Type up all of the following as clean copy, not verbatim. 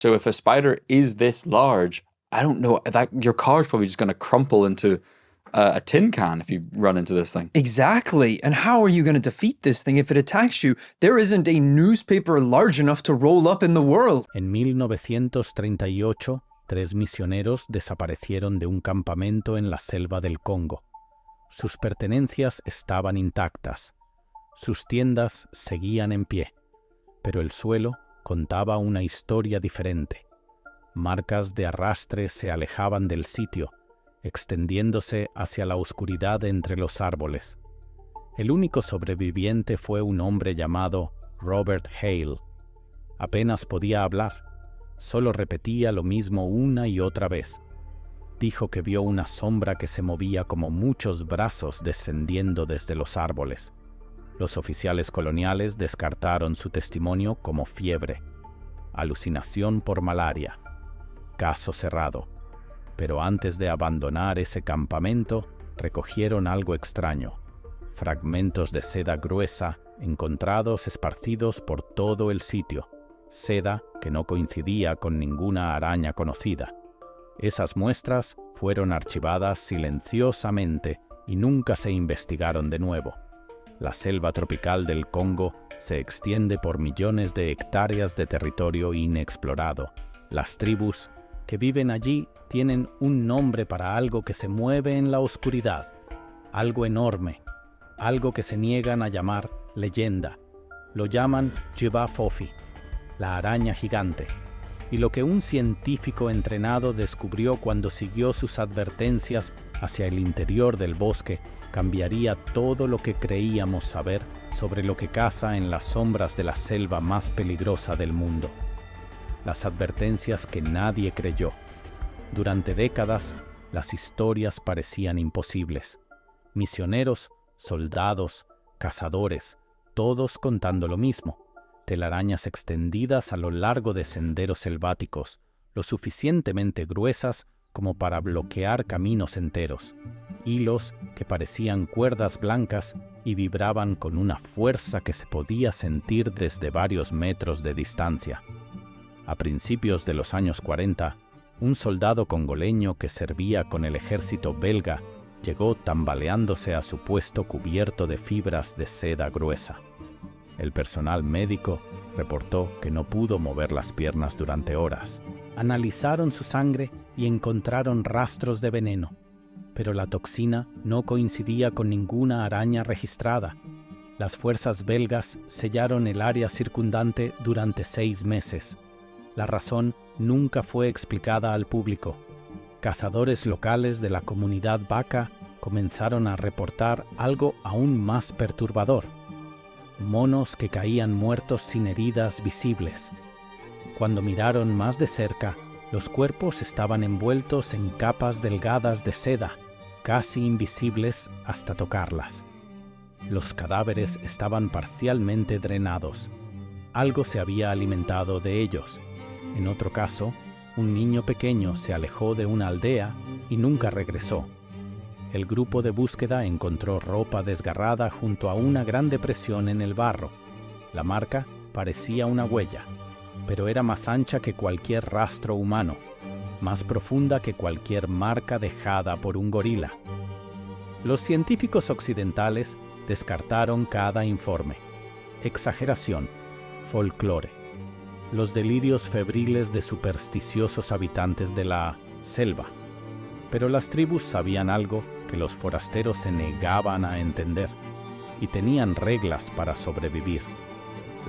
So if a spider is this large, I don't know, that your car's probably just going to crumple into a tin can if you run into this thing. Exactly. And how are you going to defeat this thing if it attacks you? There isn't a newspaper large enough to roll up in the world. En 1938, 3 misioneros desaparecieron de un campamento en la selva del Congo. Sus pertenencias estaban intactas. Sus tiendas seguían en pie, pero el suelo contaba una historia diferente. Marcas de arrastre se alejaban del sitio, extendiéndose hacia la oscuridad entre los árboles. El único sobreviviente fue un hombre llamado Robert Hale. Apenas podía hablar, solo repetía lo mismo una y otra vez. Dijo que vio una sombra que se movía como muchos brazos descendiendo desde los árboles. Los oficiales coloniales descartaron su testimonio como fiebre, alucinación por malaria, caso cerrado. Pero antes de abandonar ese campamento, recogieron algo extraño: fragmentos de seda gruesa encontrados esparcidos por todo el sitio, seda que no coincidía con ninguna araña conocida. Esas muestras fueron archivadas silenciosamente y nunca se investigaron de nuevo. La selva tropical del Congo se extiende por millones de hectáreas de territorio inexplorado. Las tribus que viven allí tienen un nombre para algo que se mueve en la oscuridad, algo enorme, algo que se niegan a llamar leyenda. Lo llaman Jiba-Fofi, la araña gigante, y lo que un científico entrenado descubrió cuando siguió sus advertencias hacia el interior del bosque cambiaría todo lo que creíamos saber sobre lo que caza en las sombras de la selva más peligrosa del mundo. Las advertencias que nadie creyó. Durante décadas, las historias parecían imposibles. Misioneros, soldados, cazadores, todos contando lo mismo. Telarañas extendidas a lo largo de senderos selváticos, lo suficientemente gruesas como para bloquear caminos enteros. Hilos que parecían cuerdas blancas y vibraban con una fuerza que se podía sentir desde varios metros de distancia. A principios de los años 40, un soldado congoleño que servía con el ejército belga llegó tambaleándose a su puesto cubierto de fibras de seda gruesa. El personal médico reportó que no pudo mover las piernas durante horas. Analizaron su sangre y encontraron rastros de veneno, pero la toxina no coincidía con ninguna araña registrada. Las fuerzas belgas sellaron el área circundante durante 6 meses. La razón nunca fue explicada al público. Cazadores locales de la comunidad Baka comenzaron a reportar algo aún más perturbador: monos que caían muertos sin heridas visibles. Cuando miraron más de cerca, los cuerpos estaban envueltos en capas delgadas de seda, casi invisibles hasta tocarlas. Los cadáveres estaban parcialmente drenados. Algo se había alimentado de ellos. En otro caso, un niño pequeño se alejó de una aldea y nunca regresó. El grupo de búsqueda encontró ropa desgarrada junto a una gran depresión en el barro. La marca parecía una huella, pero era más ancha que cualquier rastro humano, más profunda que cualquier marca dejada por un gorila. Los científicos occidentales descartaron cada informe. Exageración, folclore, los delirios febriles de supersticiosos habitantes de la selva. Pero las tribus sabían algo que los forasteros se negaban a entender, y tenían reglas para sobrevivir.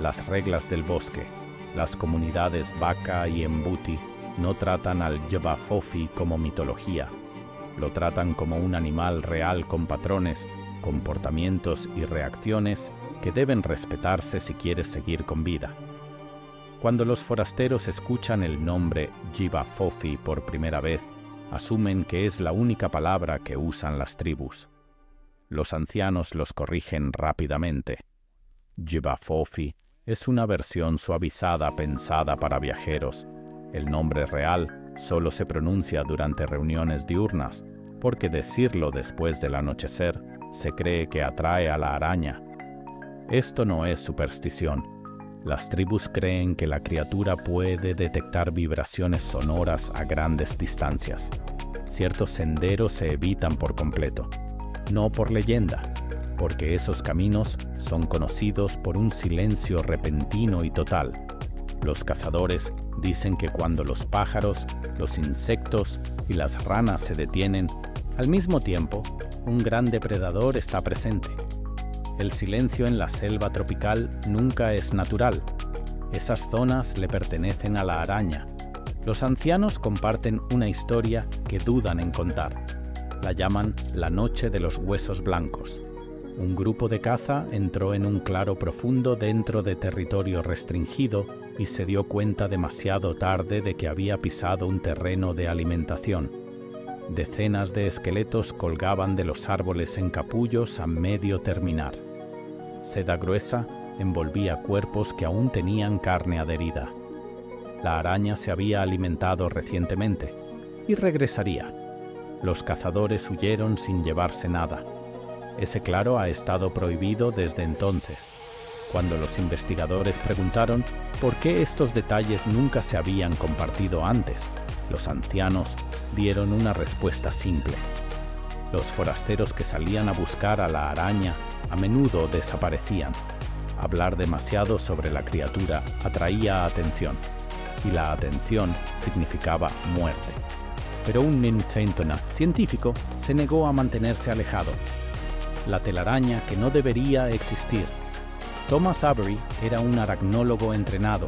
Las reglas del bosque. Las comunidades Baka y Mbuti no tratan al Jiba-Fofi como mitología. Lo tratan como un animal real con patrones, comportamientos y reacciones que deben respetarse si quieres seguir con vida. Cuando los forasteros escuchan el nombre Jiba-Fofi por primera vez, asumen que es la única palabra que usan las tribus. Los ancianos los corrigen rápidamente. Jiba-Fofi es una versión suavizada pensada para viajeros. El nombre real solo se pronuncia durante reuniones diurnas, porque decirlo después del anochecer se cree que atrae a la araña. Esto no es superstición, Las tribus creen que la criatura puede detectar vibraciones sonoras a grandes distancias. Ciertos senderos se evitan por completo, no por leyenda, porque esos caminos son conocidos por un silencio repentino y total. Los cazadores dicen que cuando los pájaros, los insectos y las ranas se detienen, al mismo tiempo, un gran depredador está presente. El silencio en la selva tropical nunca es natural. Esas zonas le pertenecen a la araña. Los ancianos comparten una historia que dudan en contar. La llaman la Noche de los Huesos Blancos. Un grupo de caza entró en un claro profundo dentro de territorio restringido y se dio cuenta demasiado tarde de que había pisado un terreno de alimentación. Decenas de esqueletos colgaban de los árboles en capullos a medio terminar. Seda gruesa envolvía cuerpos que aún tenían carne adherida. La araña se había alimentado recientemente y regresaría. Los cazadores huyeron sin llevarse nada. Ese claro ha estado prohibido desde entonces. Cuando los investigadores preguntaron por qué estos detalles nunca se habían compartido antes, los ancianos dieron una respuesta simple. Los forasteros que salían a buscar a la araña a menudo desaparecían. Hablar demasiado sobre la criatura atraía atención, y la atención significaba muerte. Pero un Nintentona científico se negó a mantenerse alejado. La telaraña que no debería existir. Thomas Avery era un aracnólogo entrenado,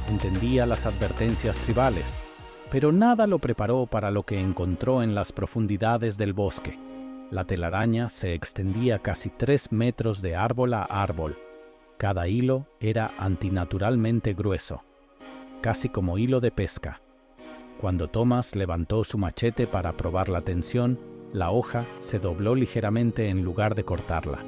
entendía las advertencias tribales, pero nada lo preparó para lo que encontró en las profundidades del bosque. La telaraña se extendía casi 3 metros de árbol a árbol. Cada hilo era antinaturalmente grueso, casi como hilo de pesca. Cuando Thomas levantó su machete para probar la tensión, la hoja se dobló ligeramente en lugar de cortarla.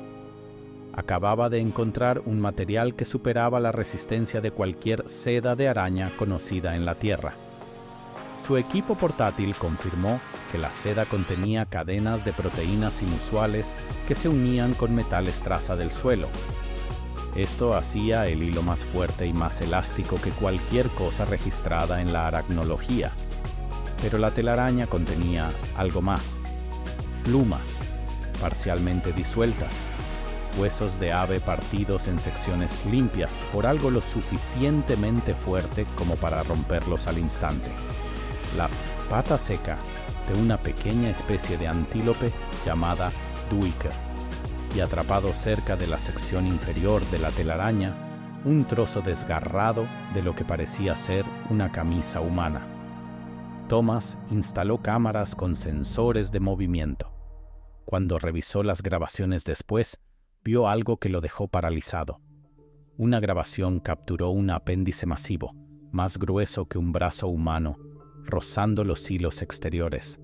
Acababa de encontrar un material que superaba la resistencia de cualquier seda de araña conocida en la Tierra. Su equipo portátil confirmó que la seda contenía cadenas de proteínas inusuales que se unían con metales traza del suelo. Esto hacía el hilo más fuerte y más elástico que cualquier cosa registrada en la aracnología. Pero la telaraña contenía algo más. Plumas, parcialmente disueltas, huesos de ave partidos en secciones limpias por algo lo suficientemente fuerte como para romperlos al instante. La pata seca de una pequeña especie de antílope llamada duiker, y atrapado cerca de la sección inferior de la telaraña, un trozo desgarrado de lo que parecía ser una camisa humana. Thomas instaló cámaras con sensores de movimiento. Cuando revisó las grabaciones después, vio algo que lo dejó paralizado. Una grabación capturó un apéndice masivo, más grueso que un brazo humano, rozando los hilos exteriores.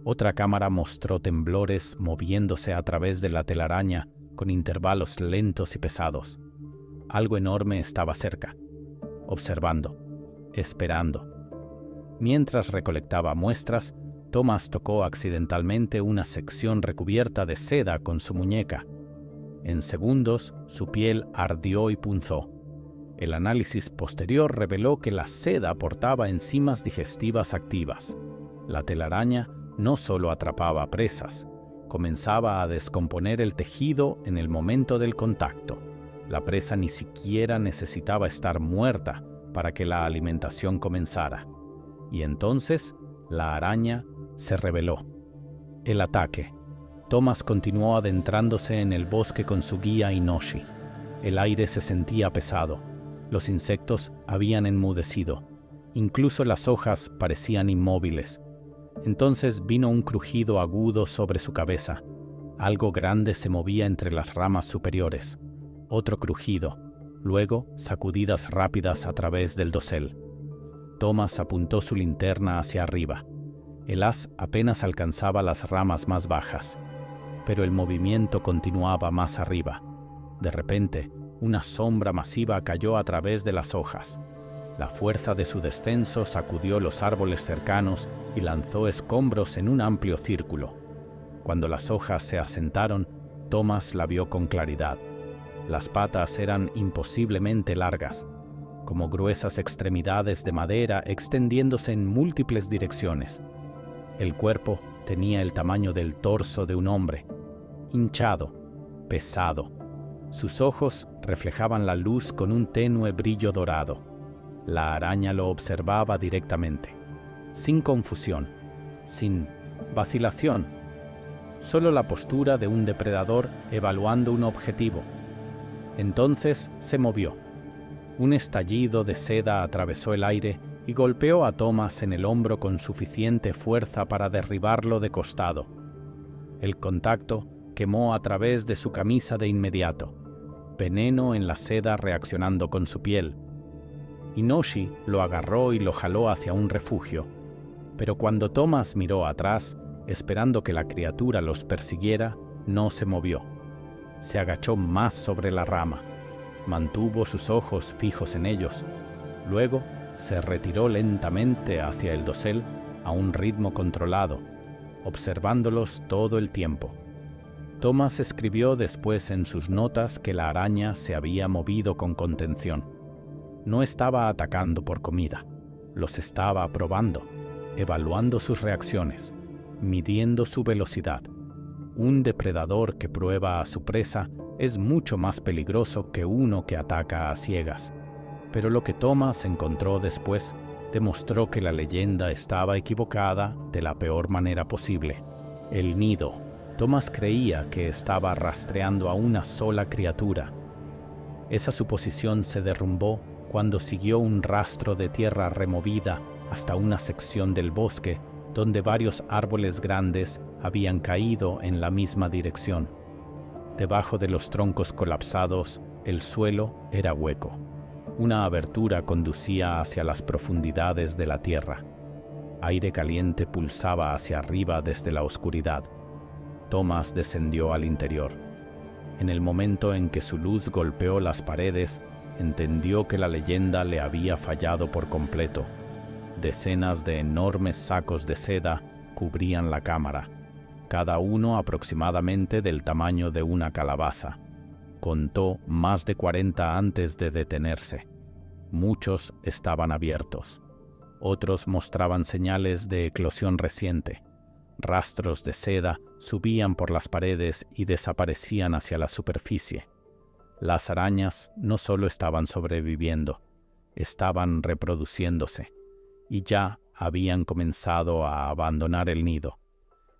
Otra cámara mostró temblores moviéndose a través de la telaraña con intervalos lentos y pesados. Algo enorme estaba cerca, observando, esperando. Mientras recolectaba muestras, Thomas tocó accidentalmente una sección recubierta de seda con su muñeca. En segundos, su piel ardió y punzó. El análisis posterior reveló que la seda portaba enzimas digestivas activas. La telaraña no solo atrapaba presas, comenzaba a descomponer el tejido en el momento del contacto. La presa ni siquiera necesitaba estar muerta para que la alimentación comenzara. Y entonces, la araña se rebeló. El ataque. Thomas continuó adentrándose en el bosque con su guía Inoshi. El aire se sentía pesado. Los insectos habían enmudecido. Incluso las hojas parecían inmóviles. Entonces vino un crujido agudo sobre su cabeza. Algo grande se movía entre las ramas superiores. Otro crujido. Luego, sacudidas rápidas a través del dosel. Thomas apuntó su linterna hacia arriba. El haz apenas alcanzaba las ramas más bajas, pero el movimiento continuaba más arriba. De repente, una sombra masiva cayó a través de las hojas. La fuerza de su descenso sacudió los árboles cercanos y lanzó escombros en un amplio círculo. Cuando las hojas se asentaron, Thomas la vio con claridad. Las patas eran imposiblemente largas, como gruesas extremidades de madera extendiéndose en múltiples direcciones. El cuerpo tenía el tamaño del torso de un hombre, hinchado, pesado. Sus ojos reflejaban la luz con un tenue brillo dorado. La araña lo observaba directamente, sin confusión, sin vacilación, solo la postura de un depredador evaluando un objetivo. Entonces se movió. Un estallido de seda atravesó el aire y golpeó a Thomas en el hombro con suficiente fuerza para derribarlo de costado. El contacto quemó a través de su camisa de inmediato, veneno en la seda reaccionando con su piel. Inoshi lo agarró y lo jaló hacia un refugio, pero cuando Thomas miró atrás, esperando que la criatura los persiguiera, no se movió. Se agachó más sobre la rama. Mantuvo sus ojos fijos en ellos. Luego se retiró lentamente hacia el dosel a un ritmo controlado, observándolos todo el tiempo. Thomas escribió después en sus notas que la araña se había movido con contención. No estaba atacando por comida, los estaba probando, evaluando sus reacciones, midiendo su velocidad. Un depredador que prueba a su presa es mucho más peligroso que uno que ataca a ciegas. Pero lo que Thomas encontró después demostró que la leyenda estaba equivocada de la peor manera posible. El nido. Thomas creía que estaba rastreando a una sola criatura. Esa suposición se derrumbó cuando siguió un rastro de tierra removida hasta una sección del bosque donde varios árboles grandes habían caído en la misma dirección. Debajo de los troncos colapsados, el suelo era hueco. Una abertura conducía hacia las profundidades de la tierra. Aire caliente pulsaba hacia arriba desde la oscuridad. Thomas descendió al interior. En el momento en que su luz golpeó las paredes, entendió que la leyenda le había fallado por completo. Decenas de enormes sacos de seda cubrían la cámara, cada uno aproximadamente del tamaño de una calabaza. Contó más de 40 antes de detenerse. Muchos estaban abiertos. Otros mostraban señales de eclosión reciente. Rastros de seda subían por las paredes y desaparecían hacia la superficie. Las arañas no solo estaban sobreviviendo, estaban reproduciéndose, y ya habían comenzado a abandonar el nido.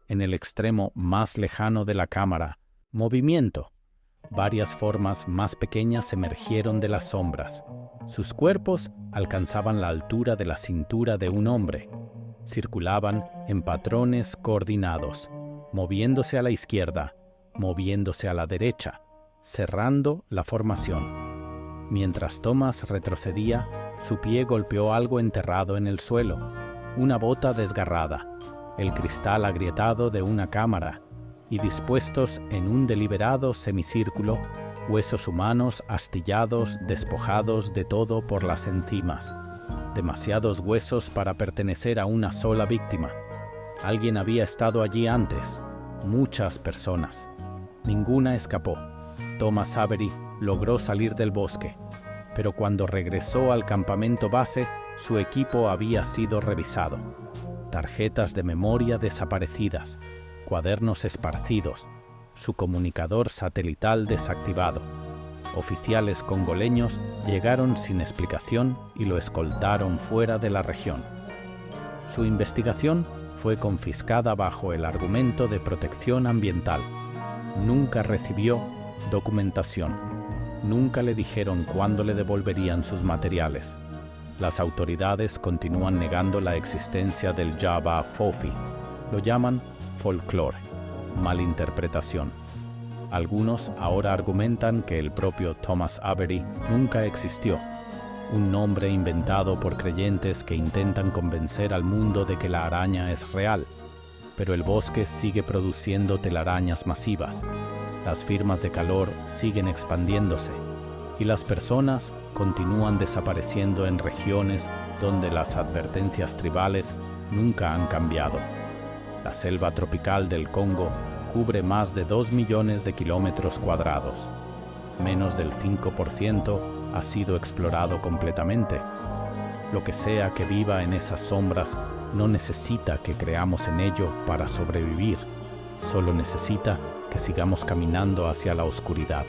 En el extremo más lejano de la cámara, movimiento. Varias formas más pequeñas emergieron de las sombras. Sus cuerpos alcanzaban la altura de la cintura de un hombre. Circulaban en patrones coordinados, moviéndose a la izquierda, moviéndose a la derecha, cerrando la formación. Mientras Thomas retrocedía, su pie golpeó algo enterrado en el suelo, una bota desgarrada, el cristal agrietado de una cámara, y dispuestos en un deliberado semicírculo, huesos humanos astillados, despojados de todo por las encimas. Demasiados huesos para pertenecer a una sola víctima. Alguien había estado allí antes, muchas personas. Ninguna escapó. Thomas Avery logró salir del bosque, pero cuando regresó al campamento base, su equipo había sido revisado. Tarjetas de memoria desaparecidas, cuadernos esparcidos, su comunicador satelital desactivado. Oficiales congoleños llegaron sin explicación y lo escoltaron fuera de la región. Su investigación fue confiscada bajo el argumento de protección ambiental. Nunca recibió documentación. Nunca le dijeron cuándo le devolverían sus materiales. Las autoridades continúan negando la existencia del Java Fofi. Lo llaman folclore, malinterpretación. Algunos ahora argumentan que el propio Thomas Avery nunca existió, un nombre inventado por creyentes que intentan convencer al mundo de que la araña es real. Pero el bosque sigue produciendo telarañas masivas, las firmas de calor siguen expandiéndose y las personas continúan desapareciendo en regiones donde las advertencias tribales nunca han cambiado. La selva tropical del Congo cubre más de 2 millones de kilómetros cuadrados. menos del 5% ha sido explorado completamente. Lo que sea que viva en esas sombras no necesita que creamos en ello para sobrevivir, solo necesita que sigamos caminando hacia la oscuridad.